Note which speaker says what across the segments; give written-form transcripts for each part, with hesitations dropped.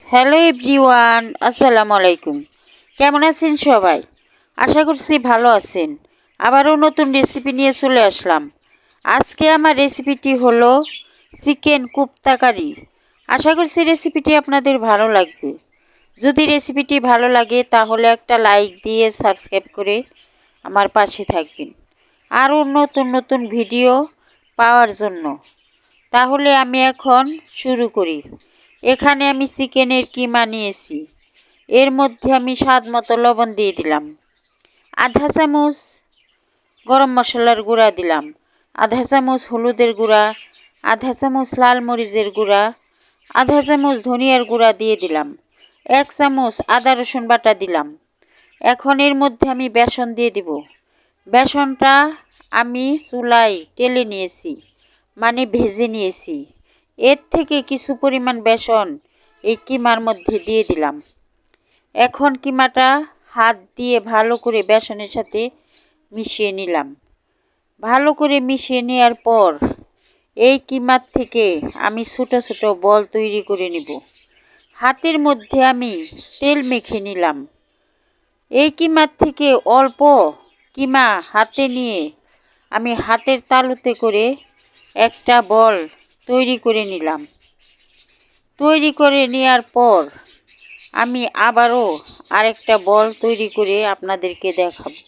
Speaker 1: Hello everyone, আসসালামু আলাইকুম। কেমন আছেন সবাই? আশা করছি ভালো আছেন। আবারও নতুন রেসিপি নিয়ে চলে আসলাম। আজকে আমার রেসিপিটি হলো চিকেন কোপ্তা কারি। আশা করছি রেসিপিটি আপনাদের ভালো লাগবে। যদি রেসিপিটি ভালো লাগে তাহলে একটা লাইক দিয়ে সাবস্ক্রাইব করে আমার পাশে থাকবেন আরও নতুন নতুন ভিডিও পাওয়ার জন্য। তাহলে আমি এখন শুরু করি। এখানে আমি চিকেনের কিমা নিয়েছি। এর মধ্যে আমি স্বাদ মতো লবণ দিয়ে দিলাম, আধা চামচ গরম মশলার গুঁড়া দিলাম, আধা চামচ হলুদের গুঁড়া, আধা চামচ লাল মরিচের গুঁড়া, আধা চামচ ধনিয়ার গুঁড়া দিয়ে দিলাম, 1 চামচ আদা রসুন বাটা দিলাম। এখন এর মধ্যে আমি বেসন দিয়ে দিব। বেসনটা আমি চুলায় টেলে নিয়েছি, মানে ভেজে নিয়েছি। এর থেকে কিছু পরিমাণ বেসন এই কিমার মধ্যে দিয়ে দিলাম। এখন কিমাটা হাত দিয়ে ভালো করে বেসনের সাথে মিশিয়ে নিলাম। ভালো করে মিশিয়ে নেওয়ার পর এই কিমার থেকে আমি ছোট ছোট বল তৈরি করে নিব। হাতের মধ্যে আমি তেল মেখে নিলাম। এই কিমার থেকে অল্প কিমা হাতে নিয়ে আমি হাতের তালুতে করে একটা বল তৈরি করে নিলাম। তৈরি করে নেওয়ার পর আমি আবারও আরেকটা বল তৈরি করে আপনাদেরকে দেখাবো।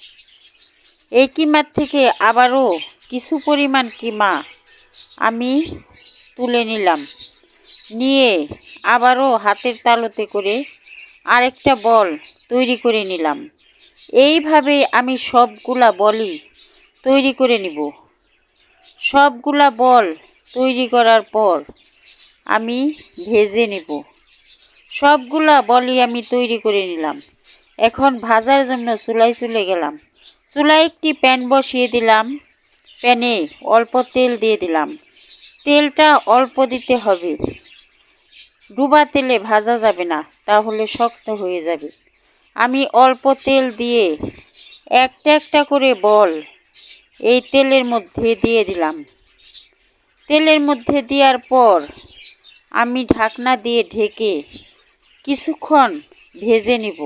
Speaker 1: এই কিমার থেকে আবারও কিছু পরিমাণ কিমা আমি তুলে নিলাম, নিয়ে আবারও হাতের তালুতে করে আরেকটা বল তৈরি করে নিলাম। এইভাবে আমি সবগুলা বলই তৈরি করে নিব। সবগুলা বল তৈরি করার পর আমি ভেজে নেব। সবগুলা বলই আমি তৈরি করে নিলাম। এখন ভাজার জন্য চুলায় চলে গেলাম। চুলায় একটি প্যান বসিয়ে দিলাম। প্যানে অল্প তেল দিয়ে দিলাম। তেলটা অল্প দিতে হবে, ডুবা তেলে ভাজা যাবে না, তাহলে শক্ত হয়ে যাবে। আমি অল্প তেল দিয়ে একটা একটা করে বল এই তেলের মধ্যে দিয়ে দিলাম। তেলের মধ্যে দেওয়ার পর আমি ঢাকনা দিয়ে ঢেকে কিছুক্ষণ ভেজে নিব।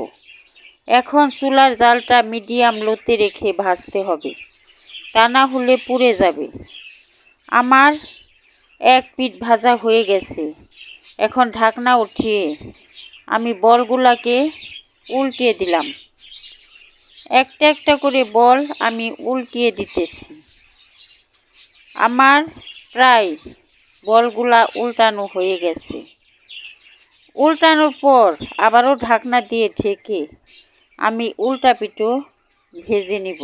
Speaker 1: এখন চুলার জালটা মিডিয়াম লোতে রেখে ভাজতে হবে, তা না হলে পুড়ে যাবে। আমার এক পিঠ ভাজা হয়ে গেছে। এখন ঢাকনা উঠিয়ে আমি বলগুলাকে উল্টিয়ে দিলাম। একটা একটা করে বল আমি উল্টিয়ে দিতেছি। আমার প্রায় বলগুলা উল্টানো হয়ে গেছে। উল্টানোর পর আবারও ঢাকনা দিয়ে ঢেকে আমি উল্টা পিঠও ভেজে নিব।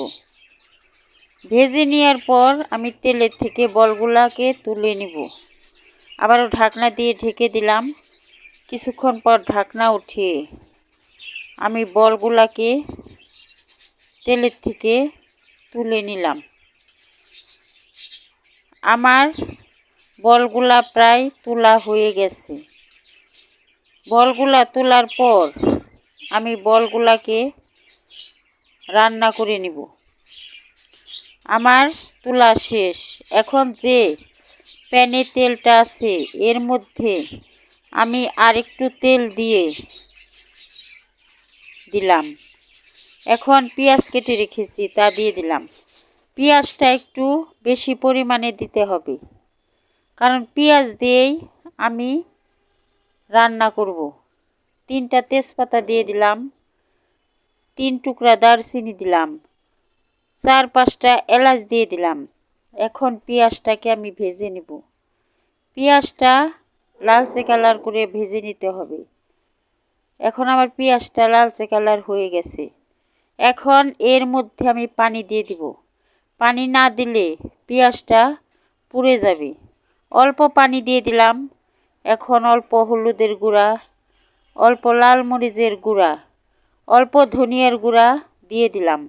Speaker 1: ভেজে নেওয়ার পর আমি তেলের থেকে বলগুলাকে তুলে নিব। আবারও ঢাকনা দিয়ে ঢেকে দিলাম। কিছুক্ষণ পর ঢাকনা উঠিয়ে আমি বলগুলাকে তেলের থেকে তুলে নিলাম। আমার বলগুলা প্রায় তোলা হয়ে গেছে। বলগুলা তোলার পর আমি বলগুলাকে রান্না করে নিব। আমার তোলা শেষ। এখন যে প্যানে তেলটা আছে এর মধ্যে আমি আরেকটু তেল দিয়ে দিলাম। এখন পেঁয়াজ কেটে রেখেছি তা দিয়ে দিলাম। পেঁয়াজটা একটু বেশি পরিমাণে দিতে হবে, কারণ পেঁয়াজ দিয়েই আমি রান্না করব। 3টা তেজপাতা দিয়ে দিলাম, 3 টুকরা দারচিনি দিলাম, 4-5টা এলাচ দিয়ে দিলাম। এখন পেঁয়াজটাকে আমি ভেজে নেব। পেঁয়াজটা লালচে কালার করে ভেজে নিতে হবে। এখন আমার পেঁয়াজটা লালচে কালার হয়ে গেছে। এখন এর মধ্যে আমি পানি দিয়ে দিব। পানি না দিলে পেঁয়াজটা পুড়ে যাবে। অল্প পানি দিয়ে দিলাম। এখন অল্প হলুদের গুঁড়া, অল্প লাল মরিচের গুঁড়া, অল্প ধনিয়ার গুঁড়া দিয়ে দিলাম।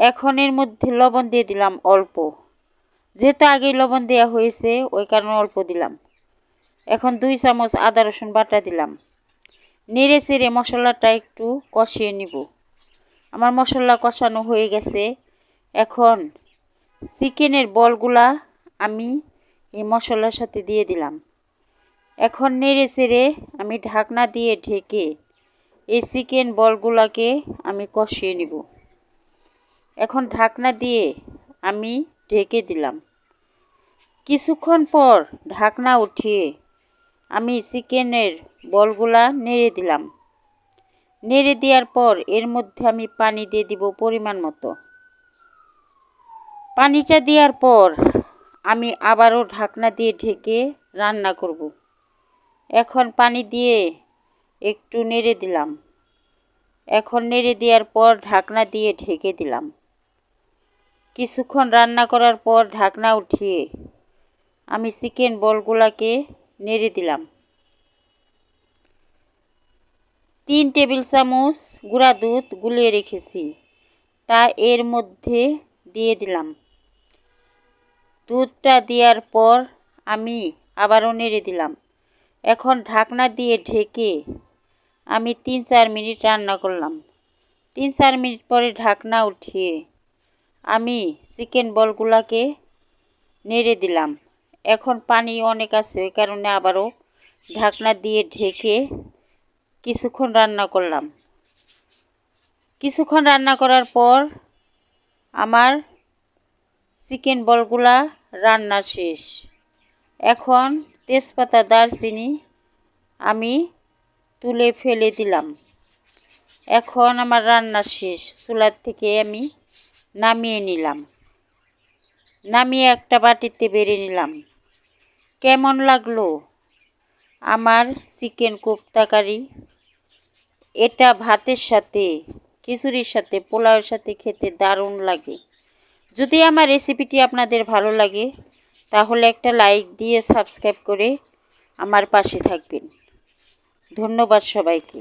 Speaker 1: এখন এর মধ্যে লবণ দিয়ে দিলাম অল্প, যেহেতু আগেই লবণ দেওয়া হয়েছে ওই কারণে অল্প দিলাম। এখন 2 চামচ আদা রসুন বাটা দিলাম। নেড়ে চেড়ে মশলাটা একটু কষিয়ে নিব। আমার মশলা কষানো হয়ে গেছে। এখন চিকেনের বলগুলা আমি এই মশলার সাথে দিয়ে দিলাম। এখন নেড়ে চেড়ে আমি ঢাকনা দিয়ে ঢেকে এই চিকেন বলগুলাকে আমি কষিয়ে নিব। এখন ঢাকনা দিয়ে আমি ঢেকে দিলাম। কিছুক্ষণ পর ঢাকনা উঠিয়ে আমি চিকেনের বলগুলা নেড়ে দিলাম। নেড়ে দেওয়ার পর এর মধ্যে আমি পানি দিয়ে দিব পরিমাণ মতো। পানিটা দেওয়ার পর আমি আবারও ঢাকনা দিয়ে ঢেকে রান্না করব। এখন পানি দিয়ে একটু নেড়ে দিলাম। এখন নেড়ে দেওয়ার পর ঢাকনা দিয়ে ঢেকে দিলাম। কিছুক্ষণ রান্না করার পর ঢাকনা উঠিয়ে আমি চিকেন বলগুলাকে নেড়ে দিলাম। 3 টেবিল চামচ গুঁড়া দুধ গুলিয়ে রেখেছি তা এর মধ্যে দিয়ে দিলাম। দুধটা দেওয়ার পর আমি আবারও নেড়ে দিলাম। এখন ঢাকনা দিয়ে ঢেকে আমি 3-4 মিনিট রান্না করলাম। 3-4 মিনিট পরে ঢাকনা উঠিয়ে আমি চিকেন বলগুলাকে নেড়ে দিলাম। এখন পানি অনেক আছে, ওই কারণে আবারও ঢাকনা দিয়ে ঢেকে কিছুক্ষণ রান্না করলাম। কিছুক্ষণ রান্না করার পর আমার চিকেন বলগুলা রান্না শেষ। এখন তেজপাতা দারচিনি আমি তুলে ফেলে দিলাম। এখন আমার রান্না শেষ। চুলার থেকে আমি নামিয়ে নিলাম। নামিয়ে একটা বাটিতে বেড়ে নিলাম। কেমন লাগলো আমার চিকেন কোফতা কারি? এটা ভাতের সাথে, খিচুড়ির সাথে, পোলাওয়ের সাথে খেতে দারুণ লাগে। যদি আমার রেসিপিটি আপনাদের ভালো লাগে তাহলে একটা লাইক দিয়ে সাবস্ক্রাইব করে আমার পাশে থাকবেন। ধন্যবাদ সবাইকে।